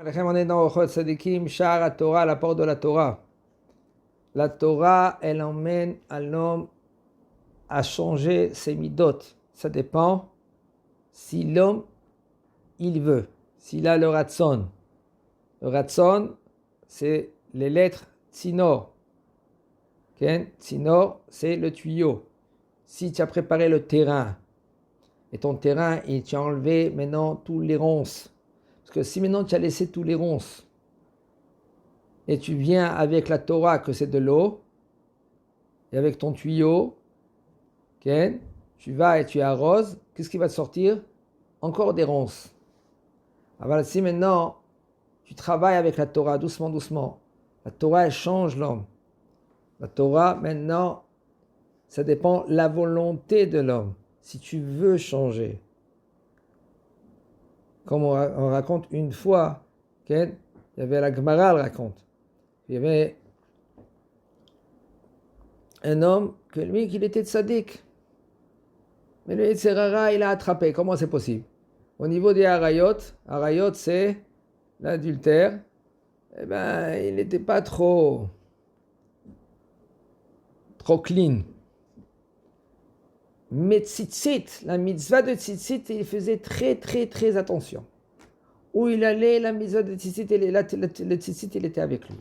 On est dans Ochot Sadikim, Shara Torah, la porte de la Torah. La Torah, elle emmène un homme à changer ses midot. Ça dépend si l'homme, il veut, s'il a le ratson. Le ratson, c'est les lettres tsinor. Okay? Tsinor, c'est le tuyau. Si tu as préparé le terrain, et ton terrain, et tu as enlevé maintenant tous les ronces, parce que si maintenant tu as laissé tous les ronces, et tu viens avec la Torah, que c'est de l'eau, et avec ton tuyau, okay, tu vas et tu arroses, qu'est-ce qui va te sortir? Encore des ronces. Alors si maintenant tu travailles avec la Torah doucement, doucement, la Torah elle change l'homme. La Torah maintenant, ça dépend de la volonté de l'homme. Si tu veux changer. Comme on raconte une fois, okay, il y avait la Gemara, elle raconte. Il y avait un homme que lui, qu'il était tzaddik. Mais le Yetzirara, il a attrapé. Comment c'est possible? Au niveau des harayot, harayot c'est l'adultère, eh ben, il n'était pas trop clean. Mais tzitzit, la mitzvah de tzitzit, il faisait très très très attention. Où il allait, la mitzvah de tzitzit, le tzitzit, il était avec lui.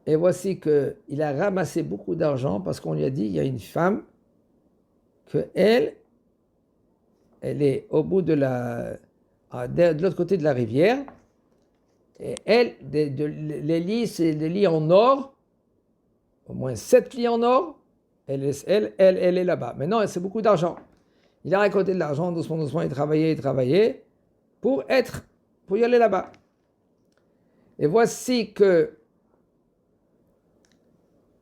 Et voici qu'il a ramassé beaucoup d'argent parce qu'on lui a dit, il y a une femme que elle est au bout de l'autre côté de la rivière. Et elle, les lits, c'est des lits en or, au moins 7 lits en or. Elle est là-bas. Maintenant, c'est beaucoup d'argent. Il a récolté de l'argent, doucement, doucement, il travaillait pour y aller là-bas. Et voici que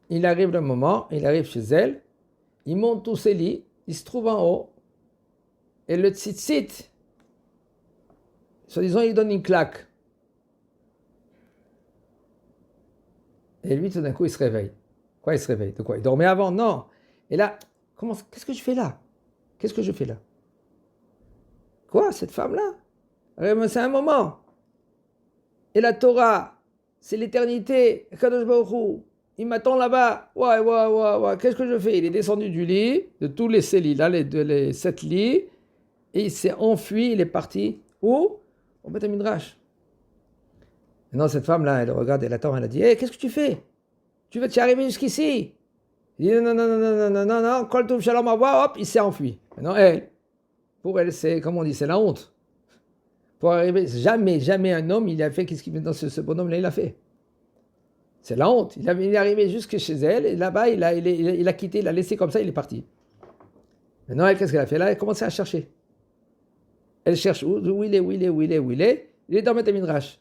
il arrive le moment, il arrive chez elle, il monte tous ses lits, il se trouve en haut, et le tzitzit, soi-disant, il donne une claque. Et lui, tout d'un coup, il se réveille. Quoi, il se réveille? De quoi? Il dormait avant? Non. Et là, qu'est-ce que je fais là? Qu'est-ce que je fais là? Quoi, cette femme-là? C'est un moment. Et la Torah, c'est l'éternité. Kadosh Baruch Hu, il m'attend là-bas. Ouais. Qu'est-ce que je fais? Il est descendu du lit, de tous les 7 lits, là, les 7 lits, et il s'est enfui, il est parti. Où? Au Beth Midrash. Maintenant, cette femme-là, elle regarde, elle attend, elle a dit, hey, qu'est-ce que tu fais? Tu veux t'y arriver jusqu'ici? Il dit, non, Kol Tov Shalom Ava, hop, il s'est enfui. Maintenant, pour elle, c'est, comme on dit, c'est la honte. Pour arriver, jamais un homme, il a fait qu'est-ce qu'il fait dans ce bonhomme-là, il a fait. C'est la honte. Il est arrivé jusque chez elle, et là-bas, il a quitté, il a laissé comme ça, il est parti. Maintenant, elle, qu'est-ce qu'elle a fait là? Elle a commencé à chercher. Elle cherche où il est. Il est dans Beth Midrash.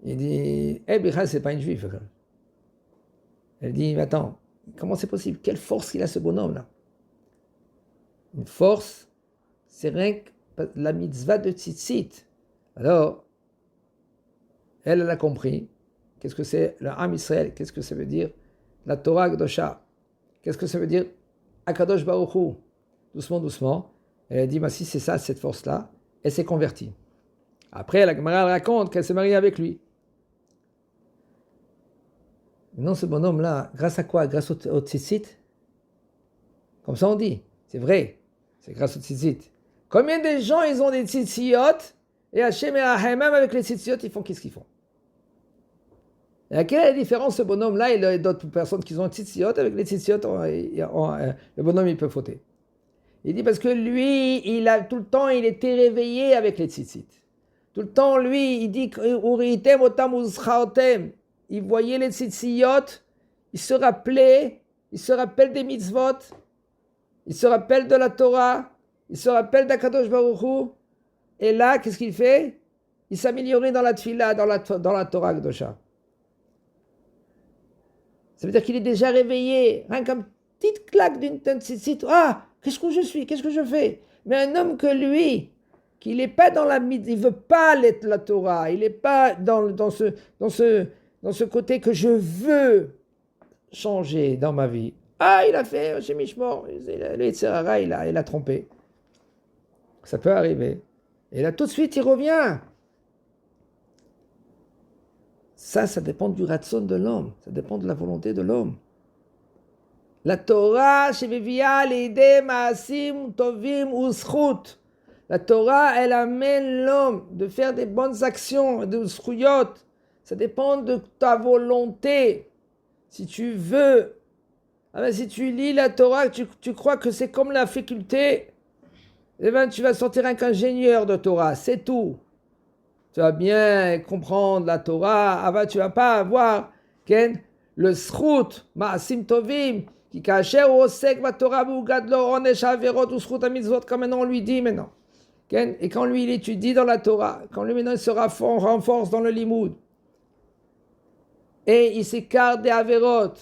Il dit, Bichal, c'est pas une juive. Elle dit, mais attends, comment c'est possible? Quelle force il a ce bonhomme-là? Une force, c'est rien que la mitzvah de tzitzit. Alors, elle a compris. Qu'est-ce que c'est le Am Israël? Qu'est-ce que ça veut dire la Torah Gdosha? Qu'est-ce que ça veut dire Akadosh Baruch Hu? Doucement. Elle a dit, bah, si c'est ça, cette force-là, elle s'est convertie. Après, la Gemara raconte qu'elle s'est mariée avec lui. Non, ce bonhomme-là, grâce à quoi? Grâce au tzitzit? Comme ça on dit. C'est vrai. C'est grâce au tzitzit. Combien de gens, ils ont des tzitzit et Hachem et Hachem, même avec les tzitzit, ils font qu'est-ce qu'ils font? Et quelle est la différence, ce bonhomme-là et d'autres personnes qui ont tzitzit? Avec les tzitzit, le bonhomme, il peut fauter. Il dit parce que lui, tout le temps, il était réveillé avec les tzitzit. Tout le temps, lui, il dit Uritem otam uzchaotem. Il voyait les tzitzit, il se rappelle des mitzvot, il se rappelle de la Torah, il se rappelle d'Akadosh Baruch Hu, et là, qu'est-ce qu'il fait? Il s'améliorait dans la tfila, dans la Torah Kedosha. Ça veut dire qu'il est déjà réveillé, rien qu'une petite claque d'une tzitzit. Ah, qu'est-ce que je suis? Qu'est-ce que je fais? Mais un homme que lui, qu'il n'est pas dans il veut pas la Torah, il n'est pas dans ce côté que je veux changer dans ma vie. Ah, il a fait chez Mishmor, le Yetzirara, il a trompé. Ça peut arriver. Et là, tout de suite, il revient. Ça dépend du ratson de l'homme. Ça dépend de la volonté de l'homme. La Torah, shevivia l'idée maasim tovim uschut. La Torah, elle amène l'homme de faire des bonnes actions, de zchuyot. Ça dépend de ta volonté. Si tu veux, si tu lis la Torah, tu crois que c'est comme la faculté, eh ben, tu vas sortir un ingénieur de Torah, c'est tout. Tu vas bien comprendre la Torah, tu vas pas avoir le zchut, maasim tovim, qui kacher osek va Torah v'ugadlo onesh averot ou zchut amitzvot, comme maintenant on lui dit maintenant. Et quand lui il étudie dans la Torah, quand lui maintenant il se renforce dans le limoud, et il s'écarte des averot,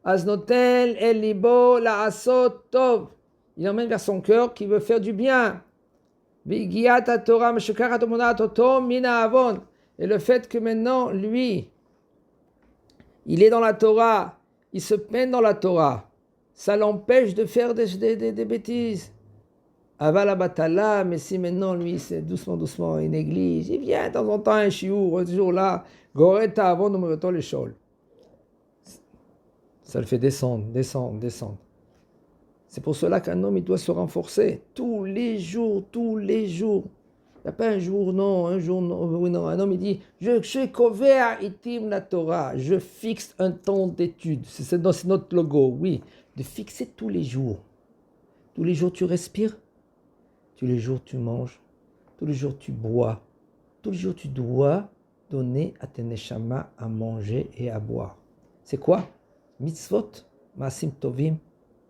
aznotel el libo la asot tov, il emmène vers son cœur qui veut faire du bien. Et le fait que maintenant, lui, il est dans la Torah, il se peine dans la Torah, ça l'empêche de faire des bêtises. Avala batala, mais si maintenant, lui, c'est doucement, il néglige, il vient de temps en temps un chiour, toujours là, goreta avant de me retourner les chôles. Ça le fait descendre. C'est pour cela qu'un homme, il doit se renforcer tous les jours. Il n'y a pas un jour non. Oui, non. Un homme, il dit, je couvert itim la Torah. Je fixe un temps d'étude. C'est notre logo, oui. De fixer tous les jours. Tous les jours, tu respires. Tous les jours, tu manges. Tous les jours, tu bois. Tous les jours, tu dois donner à tes neshama à manger et à boire. C'est quoi? Mitzvot, maasim tovim,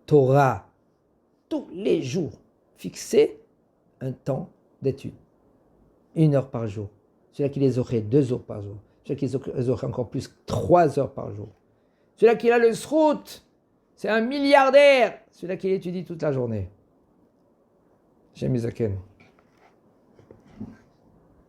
Torah. Tous les jours, fixer un temps d'étude. 1 heure par jour. Celui-là qui les aurait 2 heures par jour. Celui-là qui les aurait encore plus 3 heures par jour. Celui-là qui a le srout, c'est un milliardaire. Celui-là qui étudie toute la journée. J'aime Isaken.